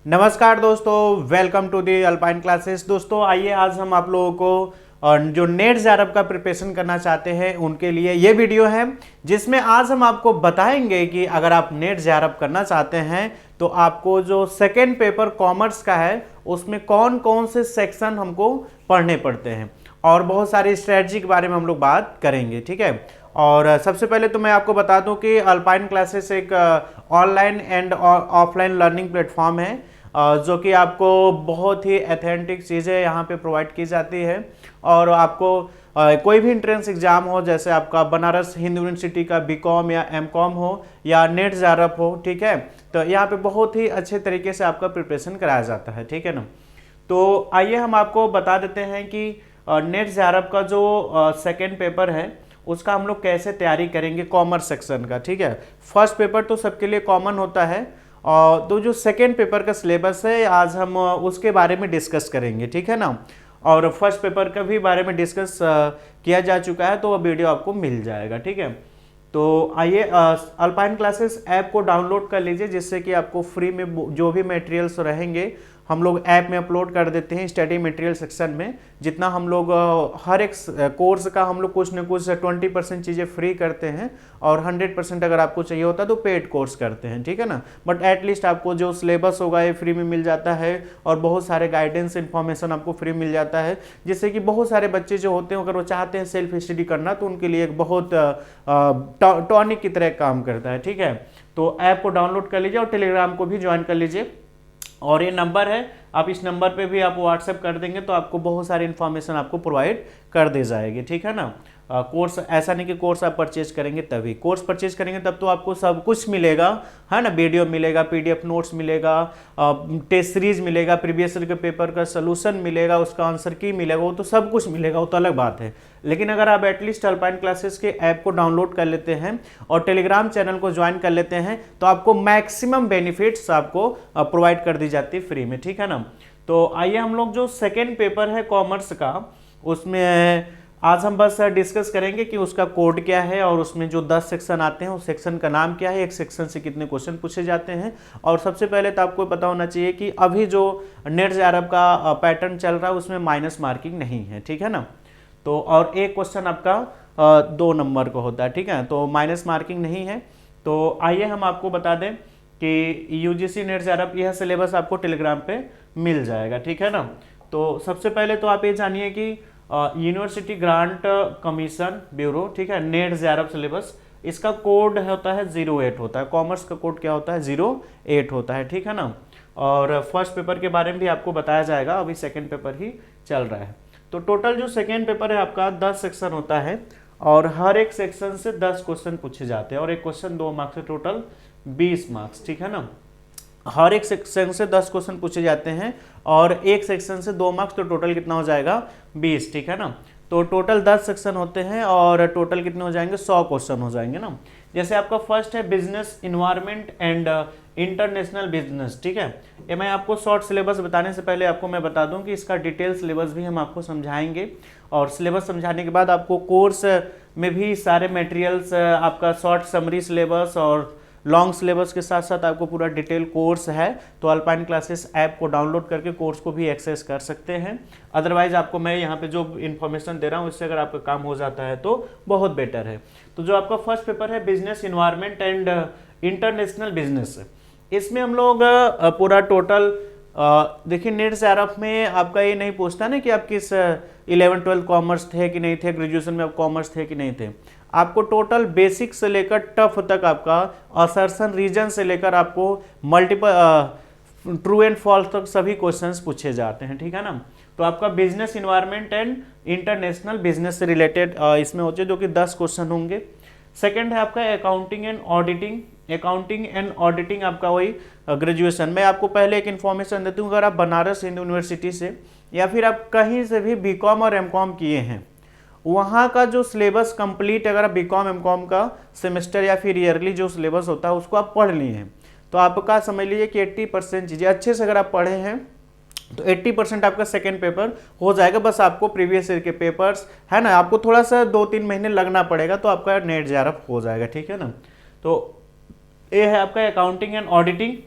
नमस्कार दोस्तों, welcome to the Alpine classes. दोस्तों आइए आज हम आप लोगों को जो नेट जेआरएफ का प्रिपरेशन करना चाहते हैं उनके लिए ये वीडियो है, जिसमें आज हम आपको बताएंगे कि अगर आप नेट जेआरएफ करना चाहते हैं तो आपको जो सेकेंड पेपर कॉमर्स का है उसमें कौन कौन से सेक्शन हमको पढ़ने पड़ते हैं और बहुत सारी स्ट्रेटजी के बारे में हम लोग बात करेंगे। ठीक है, और सबसे पहले तो मैं आपको बता दूं कि अल्पाइन क्लासेस एक online and offline learning platform है जो कि आपको बहुत ही ऑथेंटिक चीज़ें यहाँ पे प्रोवाइड की जाती है। और आपको कोई भी एंट्रेंस एग्जाम हो, जैसे आपका बनारस हिंदू यूनिवर्सिटी का बीकॉम या एमकॉम हो या नेट जेआरएफ हो, ठीक है, तो यहाँ पे बहुत ही अच्छे तरीके से आपका प्रिपरेशन कराया जाता है। ठीक है ना, तो आइए हम आपको बता देते हैं कि नेट जेआरएफ का जो सेकेंड पेपर है उसका हम लोग कैसे तैयारी करेंगे कॉमर्स सेक्शन का। ठीक है, फर्स्ट पेपर तो सबके लिए कॉमन होता है और तो जो सेकेंड पेपर का सिलेबस है आज हम उसके बारे में डिस्कस करेंगे। ठीक है ना, और फर्स्ट पेपर का भी बारे में डिस्कस किया जा चुका है, तो वह वीडियो आपको मिल जाएगा। ठीक है, तो आइए अल्पाइन क्लासेस ऐप को डाउनलोड कर लीजिए, जिससे कि आपको फ्री में जो भी मटेरियल्स रहेंगे हम लोग ऐप में अपलोड कर देते हैं स्टडी मटेरियल सेक्शन में। जितना हम लोग हर एक कोर्स का हम लोग कुछ न कुछ 20% चीज़ें फ्री करते हैं और 100% अगर आपको चाहिए होता है तो पेड कोर्स करते हैं। ठीक है ना, बट एटलीस्ट आपको जो सिलेबस होगा ये फ्री में मिल जाता है और बहुत सारे गाइडेंस इन्फॉर्मेशन आपको फ्री मिल जाता है, जिससे कि बहुत सारे बच्चे जो होते हैं अगर वो चाहते हैं सेल्फ स्टडी करना तो उनके लिए एक बहुत टॉनिक की तरह काम करता है। ठीक है, तो ऐप को डाउनलोड कर लीजिए और टेलीग्राम को भी ज्वाइन कर लीजिए। और ये नंबर है, आप इस नंबर पे भी आप व्हाट्सएप कर देंगे तो आपको बहुत सारी इन्फॉर्मेशन आपको प्रोवाइड कर दी जाएगी। ठीक है ना, कोर्स ऐसा नहीं कि कोर्स आप परचेज करेंगे तभी, कोर्स परचेज करेंगे तब तो आपको सब कुछ मिलेगा, है ना, वीडियो मिलेगा, पीडीएफ नोट्स मिलेगा, टेस्ट सीरीज मिलेगा, प्रीवियस ईयर के पेपर का सोल्यूशन मिलेगा, उसका आंसर की मिलेगा, वो तो सब कुछ मिलेगा, वो तो अलग बात है। लेकिन अगर आप एटलीस्ट अल्पाइन क्लासेस के ऐप को डाउनलोड कर लेते हैं और टेलीग्राम चैनल को ज्वाइन कर लेते हैं तो आपको मैक्सिमम बेनिफिट्स आपको प्रोवाइड कर दी जाती है फ्री में। ठीक है ना, तो आइए हम लोग जो सेकेंड पेपर है कॉमर्स का उसमें आज हम बस डिस्कस करेंगे कि उसका कोड क्या है और उसमें जो 10 सेक्शन आते हैं उस सेक्शन का नाम क्या है, एक सेक्शन से कितने क्वेश्चन पूछे जाते हैं। और सबसे पहले तो आपको पता होना चाहिए कि अभी जो नेट जेआरएफ का पैटर्न चल रहा है उसमें माइनस मार्किंग नहीं है। ठीक है ना, तो और एक क्वेश्चन आपका 2 नंबर का होता है। ठीक है, तो माइनस मार्किंग नहीं है। तो आइए हम आपको बता दें कि यूजीसी नेट जेआरएफ यह सिलेबस आपको टेलीग्राम पे मिल जाएगा। ठीक है ना, तो सबसे पहले तो आप ये जानिए कि यूनिवर्सिटी ग्रांट कमीशन ब्यूरो, ठीक है, नेट जेआरएफ सिलेबस, इसका कोड होता है 08 होता है। कॉमर्स का कोड क्या होता है? 08 होता है। ठीक है ना, और फर्स्ट पेपर के बारे में भी आपको बताया जाएगा, अभी सेकेंड पेपर ही चल रहा है। तो टोटल जो सेकेंड पेपर है आपका 10 सेक्शन होता है और हर एक सेक्शन से 10 क्वेश्चन पूछे जाते हैं और एक क्वेश्चन 2 मार्क्स से टोटल 20 मार्क्स। ठीक है ना, हर एक सेक्शन से 10 क्वेश्चन पूछे जाते हैं और एक सेक्शन से 2 मार्क्स, तो टोटल कितना हो जाएगा? 20। ठीक है ना, तो टोटल 10 सेक्शन होते हैं और टोटल कितने हो जाएंगे? 100 क्वेश्चन हो जाएंगे ना। जैसे आपका फर्स्ट है business environment and international business. ठीक है, ये मैं आपको शॉर्ट सिलेबस बताने से पहले आपको मैं बता दूं कि इसका डिटेल सिलेबस भी हम आपको समझाएंगे और सिलेबस समझाने के बाद आपको कोर्स में भी सारे मटेरियल्स, आपका शॉर्ट समरी सिलेबस और लॉन्ग सिलेबस के साथ साथ आपको पूरा डिटेल कोर्स है। तो अल्पाइन क्लासेस ऐप को डाउनलोड करके कोर्स को भी एक्सेस कर सकते हैं। अदरवाइज आपको मैं यहाँ पे जो इन्फॉर्मेशन दे रहा हूँ इससे अगर आपका काम हो जाता है तो बहुत बेटर है। तो जो आपका फर्स्ट पेपर है business environment and international business, इसमें हम लोग पूरा टोटल देखिए नेट जेआरएफ में आपका ये नहीं पूछता ना कि आप किस 11-12 कॉमर्स थे कि नहीं थे, ग्रेजुएशन में आप कॉमर्स थे कि नहीं थे। आपको टोटल बेसिक से लेकर टफ तक आपका असर्शन रीजन से लेकर आपको मल्टीपल ट्रू एंड फॉल्स तक सभी क्वेश्चंस पूछे जाते हैं। ठीक है ना, तो आपका business environment and international business से रिलेटेड इसमें होते हैं जो कि 10 क्वेश्चन होंगे। सेकंड है आपका accounting and auditing. Accounting and auditing आपका वही ग्रेजुएशन में। आपको पहले एक इन्फॉर्मेशन देती हूँ, अगर आप बनारस हिंदू यूनिवर्सिटी से या फिर आप कहीं से भी बीकॉम और एमकॉम किए हैं, वहाँ का जो सिलेबस कंप्लीट, अगर आप बीकॉम एमकॉम का सेमेस्टर या फिर ईयरली जो सिलेबस होता है उसको आप पढ़ लिए हैं तो आपका समझ लीजिए कि 80% चीज़ें अच्छे से अगर आप पढ़े हैं तो 80% आपका सेकेंड पेपर हो जाएगा। बस आपको प्रीवियस ईयर के पेपर्स, है ना, आपको थोड़ा सा 2-3 महीने लगना पड़ेगा तो आपका नेट जेआरएफ हो जाएगा। ठीक है ना, तो ये है आपका accounting and auditing.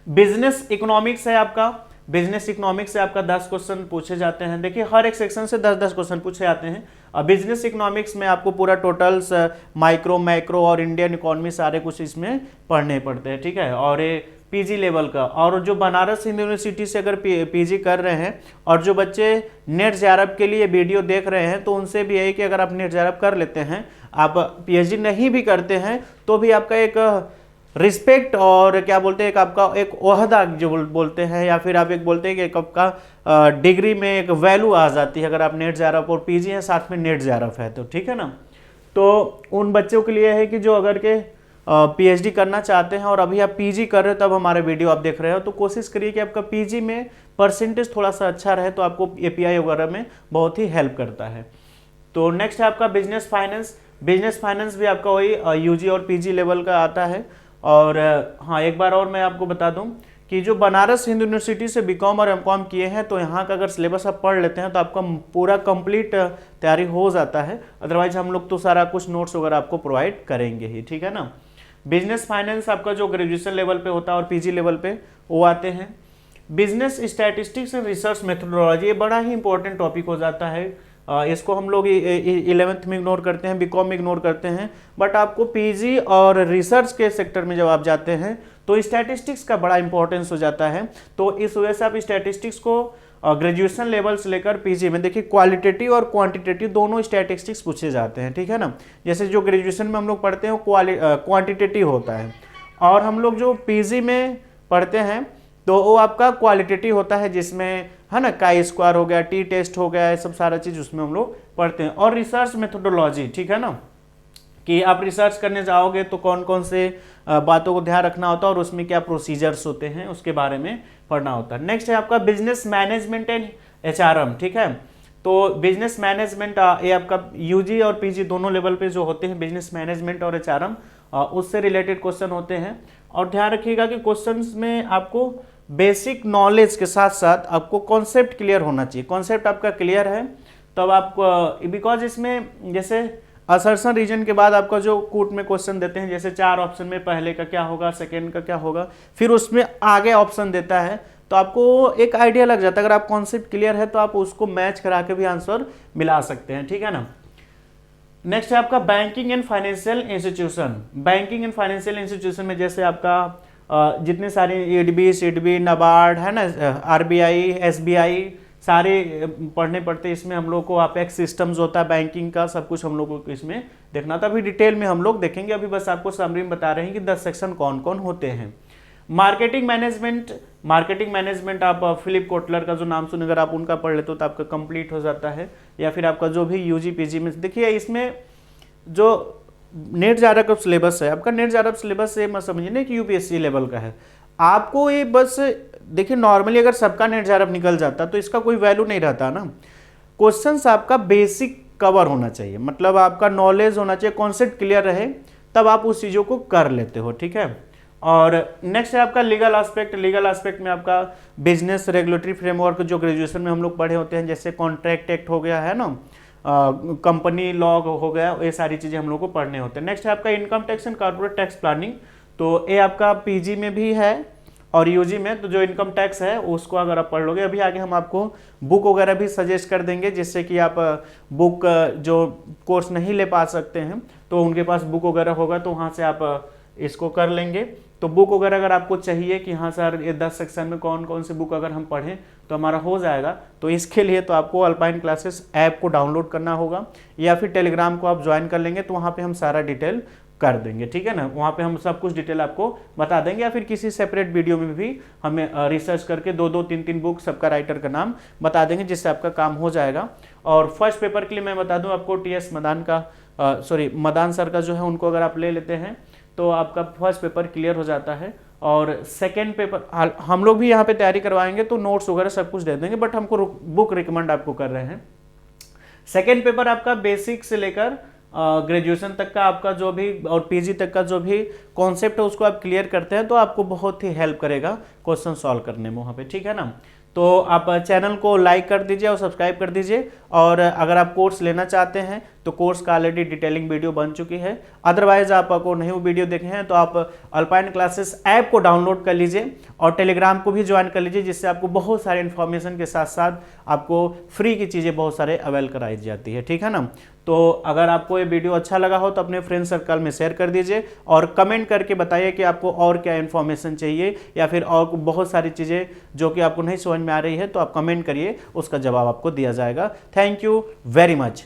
Business economics है आपका, बिजनेस इकोनॉमिक्स से आपका 10 क्वेश्चन पूछे जाते हैं। देखिए हर एक सेक्शन से 10-10 क्वेश्चन पूछे जाते हैं। अब बिजनेस इकोनॉमिक्स में आपको पूरा टोटल्स माइक्रो मैक्रो और इंडियन इकोनॉमी सारे कुछ इसमें पढ़ने पड़ते हैं, ठीक है। और ये पीजी लेवल का, और जो बनारस हिंदू यूनिवर्सिटी से अगर पीजी कर रहे हैं और जो बच्चे नेट जेआरएफ के लिए वीडियो देख रहे हैं तो उनसे भी यही कि अगर आप नेट जेआरएफ कर लेते हैं, आप पीएचडी नहीं भी करते हैं तो भी आपका एक रिस्पेक्ट और क्या बोलते हैं, एक आपका एक ओहदा जो बोलते हैं, या फिर आप एक बोलते हैं कि एक आपका डिग्री में एक वैल्यू आ जाती है अगर आप नेट जेआरएफ और पीजी है साथ में नेट जेआरएफ है तो, ठीक है ना। तो उन बच्चों के लिए है कि जो अगर के पीएचडी करना चाहते हैं और अभी आप पीजी कर रहे हो तब हमारे वीडियो आप देख रहे हो, तो कोशिश करिए कि आपका पीजी में परसेंटेज थोड़ा सा अच्छा रहे तो आपको एपीआई वगैरह में बहुत ही हेल्प करता है। तो नेक्स्ट है आपका बिजनेस फाइनेंस। बिजनेस फाइनेंस भी आपका वही यूजी और पीजी लेवल का आता है। और हाँ, एक बार और मैं आपको बता दूं कि जो बनारस हिंदू यूनिवर्सिटी से बीकॉम और एमकॉम किए हैं तो यहाँ का अगर सिलेबस आप पढ़ लेते हैं तो आपका पूरा कंप्लीट तैयारी हो जाता है। अदरवाइज हम लोग तो सारा कुछ नोट्स वगैरह आपको प्रोवाइड करेंगे ही, ठीक है ना। बिजनेस फाइनेंस आपका जो ग्रेजुएशन लेवल पे होता है और पीजी लेवल पे वो आते हैं। Business statistics and research methodology, ये बड़ा ही इंपॉर्टेंट टॉपिक हो जाता है। इसको हम लोग 11th में इग्नोर करते हैं, बीकॉम में इग्नोर करते हैं, बट आपको पीजी और रिसर्च के सेक्टर में जब आप जाते हैं तो स्टैटिस्टिक्स का बड़ा इंपॉर्टेंस हो जाता है। तो इस वजह से आप स्टैटिस्टिक्स को ग्रेजुएशन लेवल से लेकर पीजी में देखिए क्वालिटेटिव और क्वांटिटेटिव दोनों स्टैटिस्टिक्स पूछे जाते हैं, ठीक है ना। जैसे जो ग्रेजुएशन में हम लोग पढ़ते हैं वो क्वांटिटेटिव होता है, और हम लोग जो पीजी में पढ़ते हैं तो वो आपका क्वालिटेटिव होता है, जिसमें है ना काई स्क्वायर हो गया, टी टेस्ट हो गया, ये सब सारा चीज उसमें हम लोग पढ़ते हैं। और रिसर्च मेथोडोलॉजी, ठीक है ना, कि आप रिसर्च करने जाओगे तो कौन कौन से बातों को ध्यान रखना होता है और उसमें क्या प्रोसीजर्स होते हैं उसके बारे में पढ़ना होता है। नेक्स्ट है आपका बिजनेस मैनेजमेंट एंड एचआरएम, ठीक है। तो बिजनेस मैनेजमेंट ये आपका यूजी और पीजी दोनों लेवल पे जो होते हैं बिजनेस मैनेजमेंट और एचआरएम उससे रिलेटेड क्वेश्चन होते हैं। और ध्यान रखिएगा कि क्वेश्चंस में आपको बेसिक नॉलेज के साथ साथ आपको कॉन्सेप्ट क्लियर होना चाहिए। कॉन्सेप्ट आपका क्लियर है तब आपको, बिकॉज इसमें जैसे असर्शन रीजन के बाद आपका जो कूट में क्वेश्चन देते हैं, जैसे 4 ऑप्शन में पहले का क्या होगा, सेकेंड का क्या होगा, फिर उसमें आगे ऑप्शन देता है, तो आपको एक आइडिया लग जाता है। अगर आप कॉन्सेप्ट क्लियर है तो आप उसको मैच करा के भी आंसर मिला सकते हैं, ठीक है ना। नेक्स्ट है आपका banking and financial institution. Banking and financial institution में जैसे आपका जितने सारे एडबी, सिडबी, नाबार्ड है ना, आरबीआई, एसबीआई सारे पढ़ने पड़ते हैं। इसमें हम लोग को अपेक्स सिस्टम्स होता है बैंकिंग का, सब कुछ हम लोग को इसमें देखना था। अभी डिटेल में हम लोग देखेंगे, अभी बस आपको समरी में बता रहे हैं कि 10 सेक्शन कौन कौन होते हैं। मार्केटिंग मैनेजमेंट, मार्केटिंग मैनेजमेंट आप फिलिप कोटलर का जो नाम सुने अगर आप उनका पढ़ लेते हो तो आपका कंप्लीट हो जाता है। या फिर आपका जो भी यूजी पीजी में देखिए, इसमें जो नेट जेआरएफ का सिलेबस है आपका, नेट जेआरएफ सिलेबस से मत समझिए ना कि यूपीएससी लेवल का है। आपको ये बस देखिए, नॉर्मली अगर सबका नेट जेआरएफ निकल जाता तो इसका कोई वैल्यू नहीं रहता ना। क्वेश्चंस आपका बेसिक कवर होना चाहिए, मतलब आपका नॉलेज होना चाहिए, कॉन्सेप्ट क्लियर रहे, तब आप उस चीज़ों को कर लेते हो, ठीक है। और नेक्स्ट है आपका लीगल एस्पेक्ट। लीगल एस्पेक्ट में आपका बिजनेस रेगुलेटरी फ्रेमवर्क जो ग्रेजुएशन में हम लोग पढ़े होते हैं, जैसे कॉन्ट्रैक्ट एक्ट हो गया है ना, कंपनी लॉ हो गया, ये सारी चीज़ें हम लोग को पढ़ने होते हैं। नेक्स्ट है आपका income tax and corporate tax planning. तो ये आपका पीजी में भी है और यूजी में, तो जो इनकम टैक्स है उसको अगर आप पढ़ लोगे, अभी आगे हम आपको बुक वगैरह भी सजेस्ट कर देंगे, जिससे कि आप बुक जो कोर्स नहीं ले पा सकते हैं तो उनके पास बुक वगैरह होगा तो वहाँ से आप इसको कर लेंगे। तो बुक वगैरह अगर आपको चाहिए कि हाँ सर ये 10 सेक्शन में कौन कौन सी बुक अगर हम पढ़ें तो हमारा हो जाएगा, तो इसके लिए तो आपको अल्पाइन क्लासेस ऐप को डाउनलोड करना होगा या फिर टेलीग्राम को आप ज्वाइन कर लेंगे, तो वहाँ पे हम सारा डिटेल कर देंगे, ठीक है ना। वहाँ पे हम सब कुछ डिटेल आपको बता देंगे, या फिर किसी सेपरेट वीडियो में भी हमें रिसर्च करके 2-2, 3-3 बुक सबका राइटर का नाम बता देंगे, जिससे आपका काम हो जाएगा। और फर्स्ट पेपर के लिए मैं बता दूं आपको टीएस मदान का मदान सर का जो है उनको अगर आप ले लेते हैं तो आपका फर्स्ट पेपर क्लियर हो जाता है। और सेकेंड पेपर हम लोग भी यहाँ पे तैयारी करवाएंगे तो नोट्स वगैरह सब कुछ दे देंगे, बट हमको बुक रिकमेंड आपको कर रहे हैं। सेकेंड पेपर आपका बेसिक से लेकर ग्रेजुएशन तक का आपका जो भी और पीजी तक का जो भी कॉन्सेप्ट है उसको आप क्लियर करते हैं तो आपको बहुत ही हेल्प करेगा क्वेश्चन सॉल्व करने में वहाँ पे, ठीक है ना। तो आप चैनल को लाइक कर दीजिए और सब्सक्राइब कर दीजिए, और अगर आप कोर्स लेना चाहते हैं तो कोर्स का ऑलरेडी डिटेलिंग वीडियो बन चुकी है। अदरवाइज आपको नहीं वो वीडियो देखे हैं तो आप अल्पाइन क्लासेस ऐप को डाउनलोड कर लीजिए और टेलीग्राम को भी ज्वाइन कर लीजिए, जिससे आपको बहुत सारे इन्फॉर्मेशन के साथ साथ आपको फ्री की चीज़ें बहुत सारे अवेल कराई जाती है, ठीक है ना। तो अगर आपको ये वीडियो अच्छा लगा हो तो अपने फ्रेंड सर्कल में शेयर कर दीजिए और कमेंट करके बताइए कि आपको और क्या इन्फॉर्मेशन चाहिए या फिर और बहुत सारी चीज़ें जो कि आपको नहीं समझ में आ रही है तो आप कमेंट करिए, उसका जवाब आपको दिया जाएगा। Thank you very much.